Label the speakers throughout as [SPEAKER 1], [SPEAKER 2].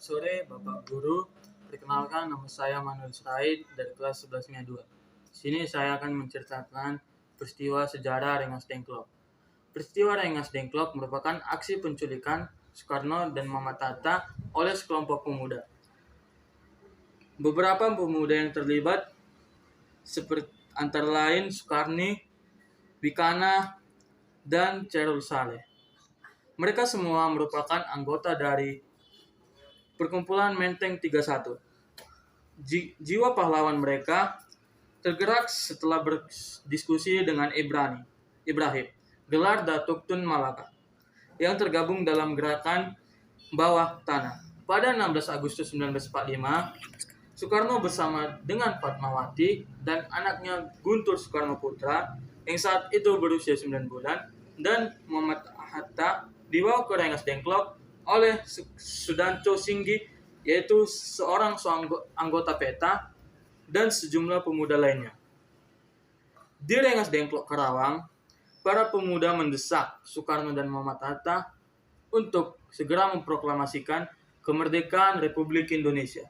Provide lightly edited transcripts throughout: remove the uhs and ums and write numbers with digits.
[SPEAKER 1] Sore Bapak Guru. Perkenalkan, nama saya Manuel Sraid dari kelas 11 2. Di sini saya akan menceritakan peristiwa sejarah Rengas Dengklok. Peristiwa Rengas Dengklok merupakan aksi penculikan Soekarno dan Muhammad Hatta oleh sekelompok pemuda. Beberapa pemuda yang terlibat seperti antara lain Soekarni, Bikana, dan Chairul Saleh. Mereka semua merupakan anggota dari Perkumpulan Menteng 31. Jiwa pahlawan mereka tergerak setelah berdiskusi dengan Ibrahim, gelar Datuk Tun Malaka, yang tergabung dalam gerakan bawah tanah. Pada 16 Agustus 1945, Soekarno bersama dengan Fatmawati dan anaknya Guntur Soekarno Putra yang saat itu berusia 9 bulan dan Muhammad Hatta dibawa ke Rengas Dengklok oleh Sudanto Singgi, yaitu seorang anggota PETA dan sejumlah pemuda lainnya. Di Rengas Dengklok, Karawang, para pemuda mendesak Soekarno dan Muhammad Hatta untuk segera memproklamasikan kemerdekaan Republik Indonesia.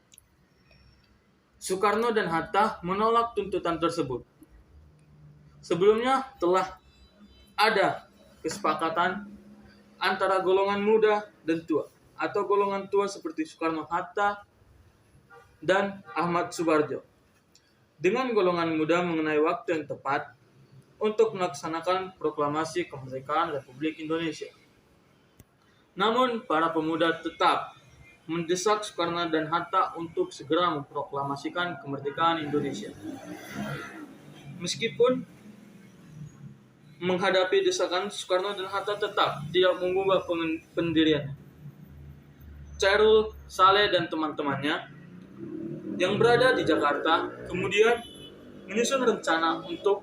[SPEAKER 1] Soekarno dan Hatta menolak tuntutan tersebut. Sebelumnya telah ada kesepakatan antara golongan muda dan tua, atau golongan tua seperti Soekarno-Hatta dan Ahmad Subarjo, dengan golongan muda mengenai waktu yang tepat untuk melaksanakan proklamasi kemerdekaan Republik Indonesia. Namun para pemuda tetap mendesak Soekarno dan Hatta untuk segera memproklamasikan kemerdekaan Indonesia. Meskipun menghadapi desakan, Soekarno dan Hatta tetap tidak mengubah pendiriannya. Chairul Saleh dan teman-temannya yang berada di Jakarta kemudian menyusun rencana untuk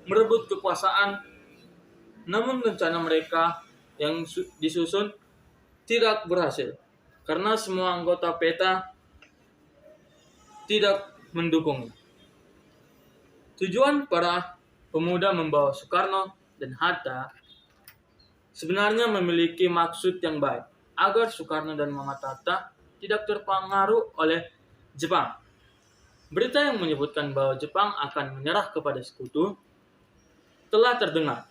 [SPEAKER 1] merebut kekuasaan. Namun rencana mereka yang disusun tidak berhasil karena semua anggota PETA tidak mendukungnya. Tujuan para pemuda membawa Soekarno dan Hatta sebenarnya memiliki maksud yang baik, agar Soekarno dan Muhammad Hatta tidak terpengaruh oleh Jepang. Berita yang menyebutkan bahwa Jepang akan menyerah kepada sekutu telah terdengar.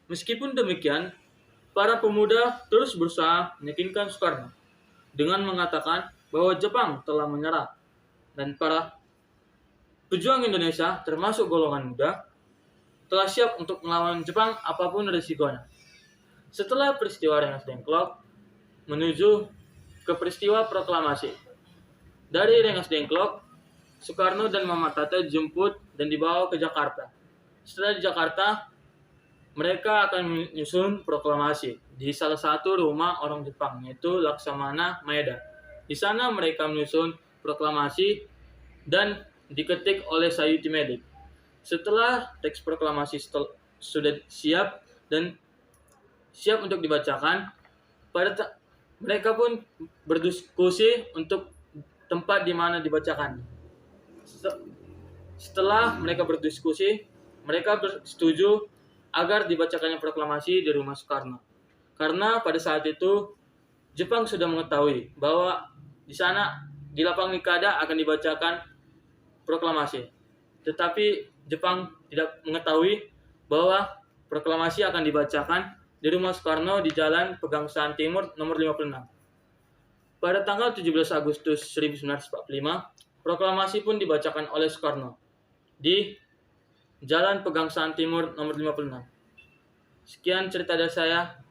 [SPEAKER 1] Meskipun demikian, para pemuda terus berusaha meyakinkan Soekarno dengan mengatakan bahwa Jepang telah menyerah dan para pejuang Indonesia, termasuk golongan muda, telah siap untuk melawan Jepang apapun risikonya. Setelah peristiwa Rengas Dengklok menuju ke peristiwa proklamasi. Dari Rengas Dengklok, Soekarno dan Muhammad Hatta dijemput dan dibawa ke Jakarta. Setelah di Jakarta, mereka akan menyusun proklamasi di salah satu rumah orang Jepang, yaitu Laksamana Maeda. Di sana mereka menyusun proklamasi dan diketik oleh Sayuti Medik. Setelah teks proklamasi sudah siap dan siap untuk dibacakan, mereka pun berdiskusi untuk tempat di mana dibacakan. Setelah mereka berdiskusi, mereka setuju agar dibacakannya proklamasi di rumah Soekarno. Karena pada saat itu Jepang sudah mengetahui bahwa di sana di lapang Nikada akan dibacakan proklamasi. Tetapi Jepang tidak mengetahui bahwa proklamasi akan dibacakan di rumah Soekarno di Jalan Pegangsaan Timur nomor 56. Pada tanggal 17 Agustus 1945, proklamasi pun dibacakan oleh Soekarno di Jalan Pegangsaan Timur nomor 56. Sekian cerita dari saya.